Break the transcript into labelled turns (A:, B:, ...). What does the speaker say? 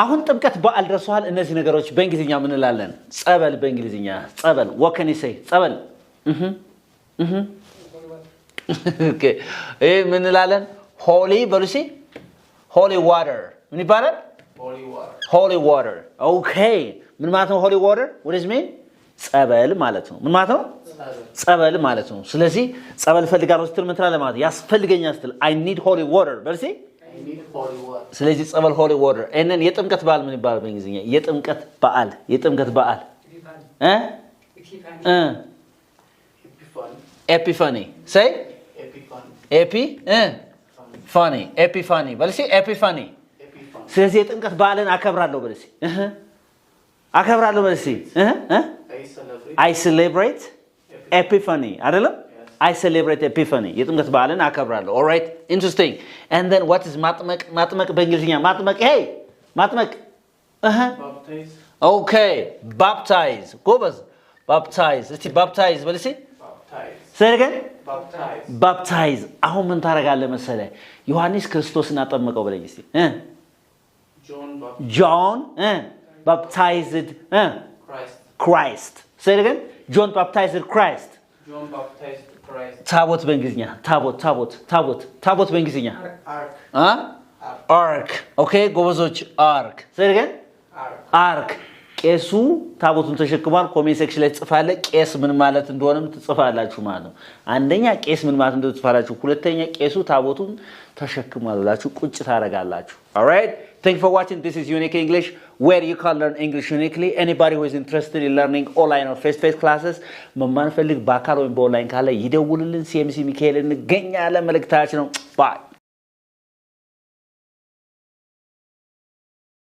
A: አሁን ጥምቀት በዓል ደርሷል እነዚህ ነገሮች በእንግሊዝኛ ምን እንላለን ጸበል በእንግሊዝኛ ጸበል what can you say ጸበል ኦኬ ምን እንላለን holy በሉሲ holy water ምን ይባላል holy water okay ምን ማለት ነው holy water what does it mean ጸበል ማለት ነው ምን ማለት ነው ጸበል ማለት ነው ስለዚህ ጸበል ፈልጋለሁ ስትል ምን ትላለህ ማለት ያስፈልገኛል ስትል I need holy water በሉሲ ስለዚህ ጸበል holy water እነን የጥምቀት በዓል ምን ይባላል በእንግሊዝኛ የጥምቀት በዓል epiphany say epiphany በልሲ epiphany ስለዚህ የጥምቀት በዓልን አከብራለሁ በልሲ አከብራለሁ በልሲ I celebrate epiphany አይደለም I celebrate epiphany የጥምቀት በዓልን አከብራለሁ all right interesting and then what is ማጥመቅ በእንግሊዝኛ ማጥመቅ hey ማጥመቅ
B: baptize
A: okay baptize ጎበዝ baptize እስቲ baptize በልሲ say again baptize አሁን ምን ታረጋለህ መሰለህ ዮሐንስ ክርስቶስን አጠመቀው በለኝ እስቲ John baptized Christ say again John baptized Christ ታቦት በእንግሊዝኛ ታቦት በእንግሊዝኛ ark okay ጎበዞች ark say again ark ቄሱ ታቦቱን ተሸክሟል ኮሜንት ሴክሽን ላይ ጽፋለ ቄስ ምን ማለት እንደሆነም ትጽፋላችሁ ማለት ነው አንደኛ ቄስ ምን ማለት እንደሆነ ትጽፋላችሁ ሁለተኛ ቄሱ ታቦቱን ተሸክሟል ብላችሁ ቁጭ ታረጋላችሁ all right thank you for watching this is Unique English where you can learn English uniquely anybody who is interested in learning online or face-to-face classes መማር ፈልግ በአካል ወይም በኦንላይን ካለ ይደውልልን CMC ሚካኤል እንገኛለን መልእክታችን ነው bye